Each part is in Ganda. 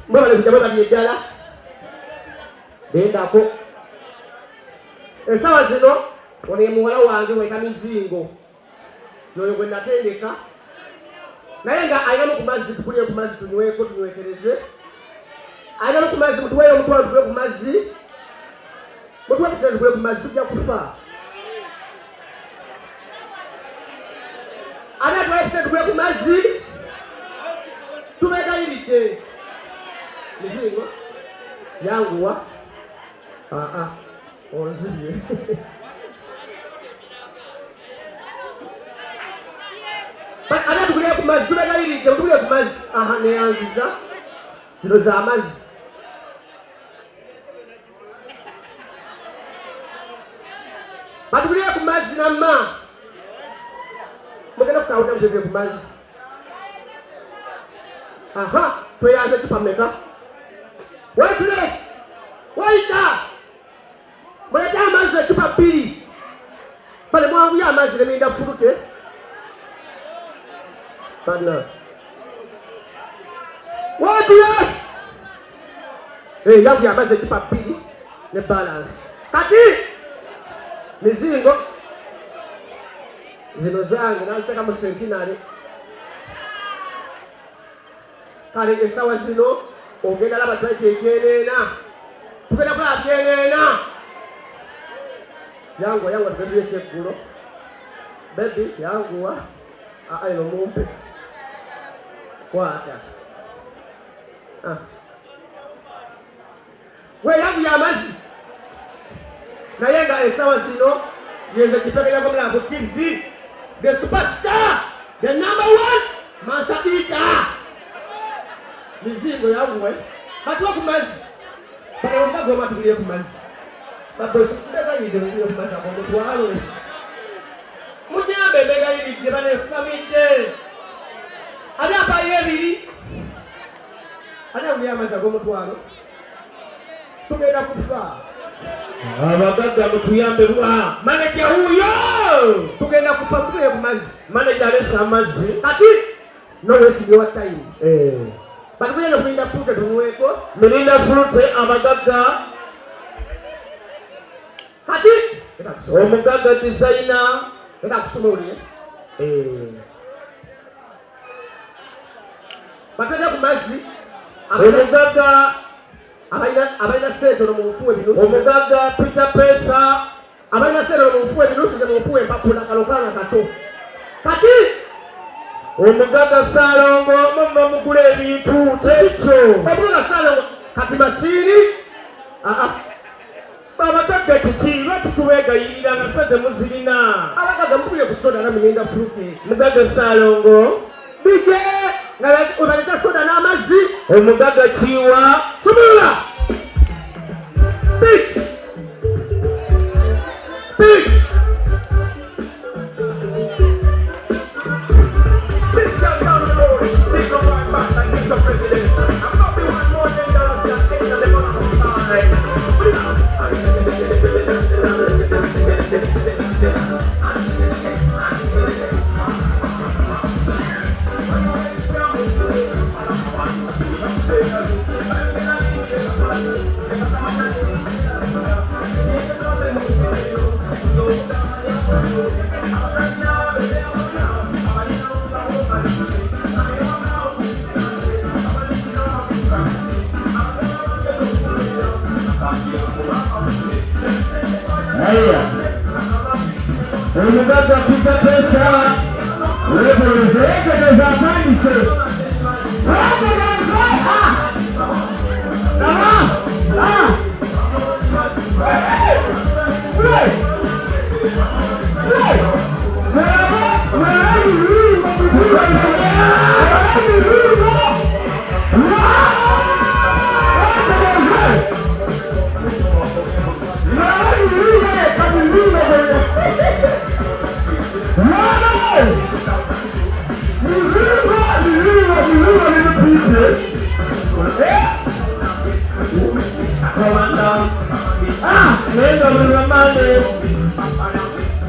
Mbona kujaba babyegala endako esawa zino one muwala wange weka mizingo yoyo gwe natendeka naye nga ayina no ku mazzi tukulire ku mazzi tunyweko tunywekereze ayina no ku mazzi mutuweeyo omutwalo tukule ku mazzi mutuwe kuseze tukule ku mazzi tujja kufa ani atuweeyo kuseze tukule ku mazzi tubegayiridde mizingo yanguwa onzibye ana tukule ku mazzi tubegayiridde tukule ku mazzi neyanziza zino za mazzi batubulire ku mazzi namma mugenda kukawuta muteze ku mazzi tweyanze tupameka wetulesi waita mulete amazzi ecupa 2 pale mwanguye amazzi nemenda kufuluke bana wetulesi yanguye amazzi ecupa 2 ne balance kati mizingo zino zange naziteka mu sentinary kale esawa zino ogenda laba twaite ekyeneena tugenda kulaba byeneena yanguwa tugenduyeko eggulo bebi yanguwa ino mumpe kwata weyanguye amazzi naye nga esawa zino yeze Kifekenya komera ku TV the superstar the #1 master eater mizingo yanguwe batuwa ku mazzi bale mbago matubulire ku mazzi babosi kubega yide mubulire ku mazzi abomutwalo munyambe mbega yide banefukamidde ali apaye ebiri ali amuli amazzi ag'omutwalo tugenda kufa abagagga mutuyambe bwa manager huyo tugenda kufa tugende ku mazzi manager alesa amazzi kati no waiting your time batugenda kulinda fruit tunweko melinda fruit abagagga kati omugagga designer era kusumuli batugenda ku mazzi omugagga abaina sente no mufuwe binusu omugagga Peter Pesa abaina sente no mufuwe binusu ze mufuwe mpapula kalokana kato kati omugagga Salongo mama mugule ebintu tekyo babula Salongo kati masiri babagagga kiki batubegayirira nga sente muzirina abagagga mukule kusoda na mugenda fruit mugagga Salongo bije nga ubaleta soda n'amazzi omugagga Kiwa subula pitch sit down the road take a walk back like Mr. President I'm not the one more than dollars that take the level of the omugagga Peter Pesa weebolezeketeza atandise Nenda mwana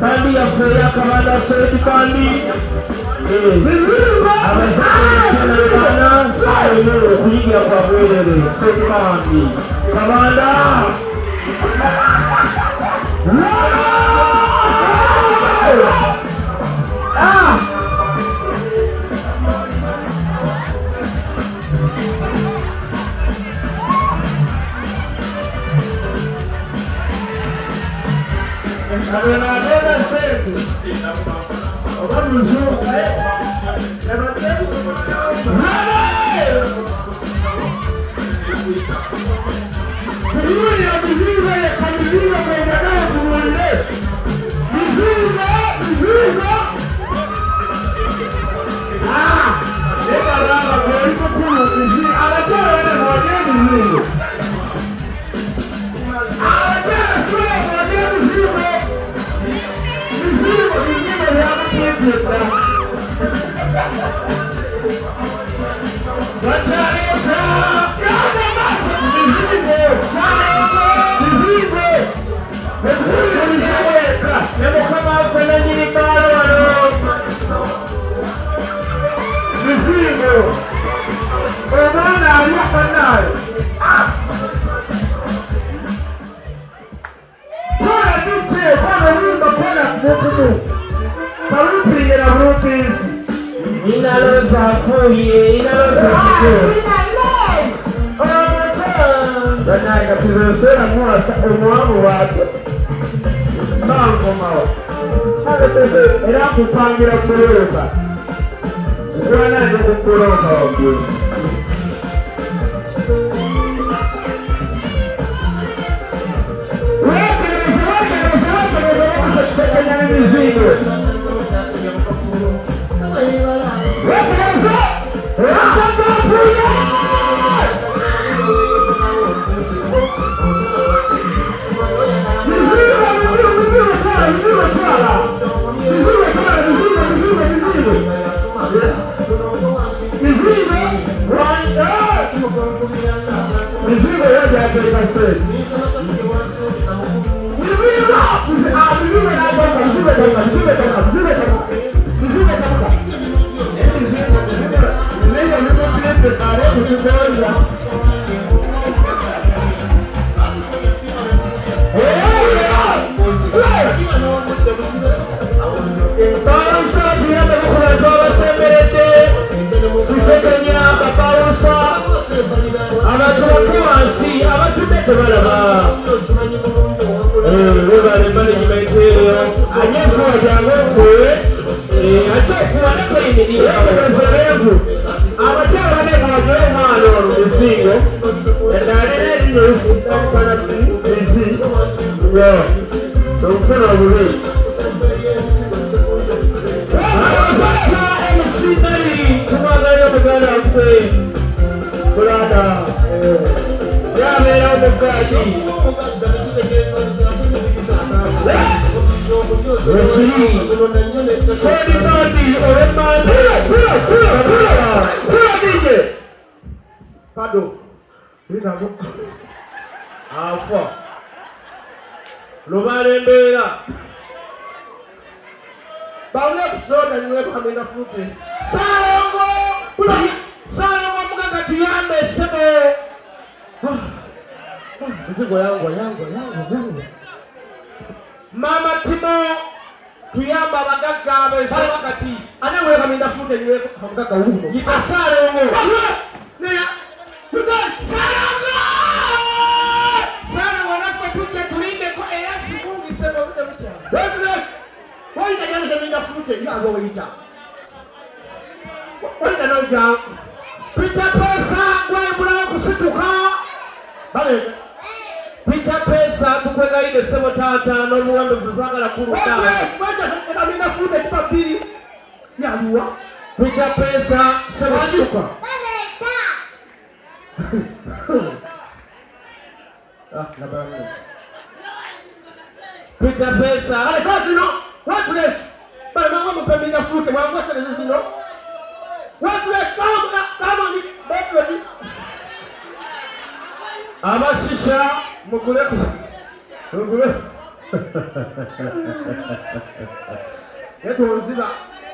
bandi ya fea kamanda sedi bandi abasana sayo kuyiga kwa bwerere sekandi kabanda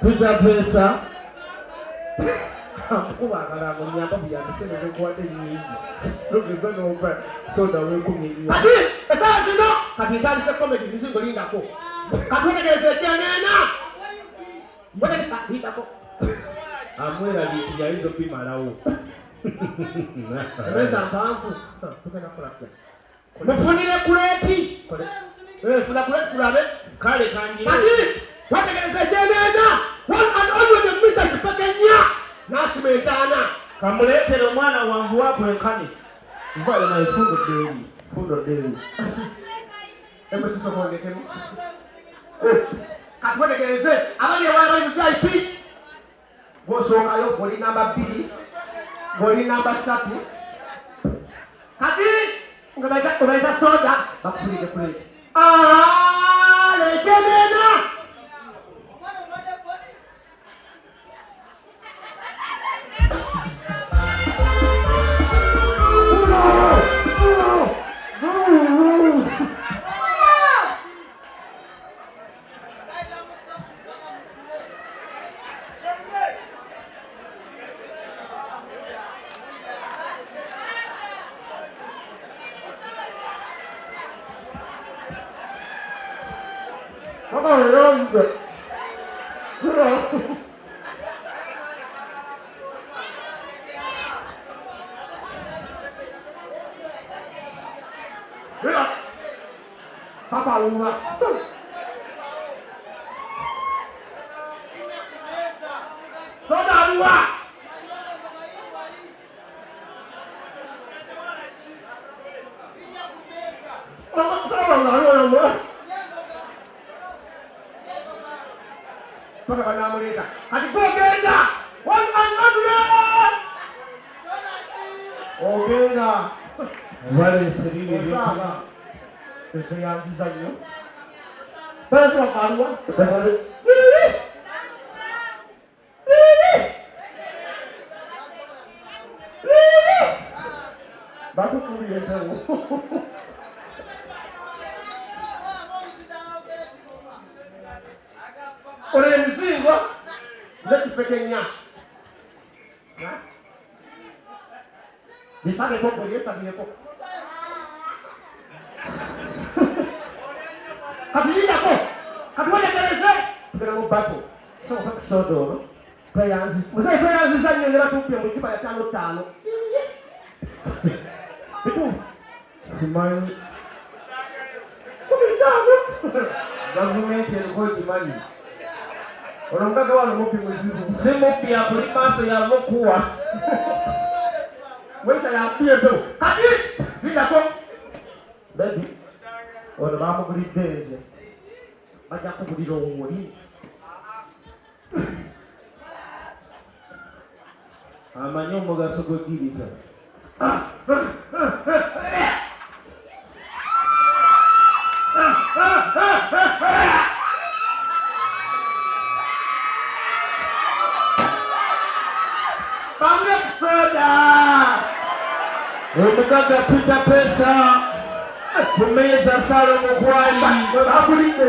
Pita pesa. Kuba akalango nyamba buyambise n'okuwadde ennyingi. Lugeza n'ompa soda w'enkumi nnyo. Kati essaawa zino kati ntandise komedi mizingo lindako. Kati wetegereza ekyenneena. Lindako. Amwera bintu yayinza okubimalawo. Emeza mpanvu. Tugenda kukola tutya. Mufunire kuleeti. Funa kuleeti tulabe. Kale kanjire. Kati wetegereza ekyenneena. One and only the Mr. Kifekenya. Nasimentana. Kamuleetere omwana wanvu wako enkani. Nvaale na ifundo deli. Fundo deli. Emesiso kondekemu. Kati wetegereze abali abaali mu VIP. Gosookayo goli namba 2. Goli namba 3. Kati ngabaita soda bakufulide plate. Lekenena. Papa Luna. Soda Lua. Paka banamuleta. Kati gogenda. One and only. Ogenda. Vale serire byo. Yanziza nnyo. Pesa wakalwa. Bakukubiye ntawo. Ole mizingo. Kifekenya. Bisage koko yesage koko. Kabilinda ko. Kabona kereze. Tugera mu bato. So kwa sodo. Prayanzi. Muzai prayanzi zanyo ngera tupye mu kiba ya 5-5. Bitufu. Simanyi. Kubitago. Gavumenti erikodi mani. Olongaga wano mupi muzibu. Simupi ya kuli maaso yavokuwa. Weta ya pie ndo. Kati. Linda ko. Baby. Ono balidde eze. Bajja kubulira omuli. Amanyi omugaso gw'egirita. Bamwe soda. Omugaga Pita pesa. Kumeza Salomo kwali. Babulidde.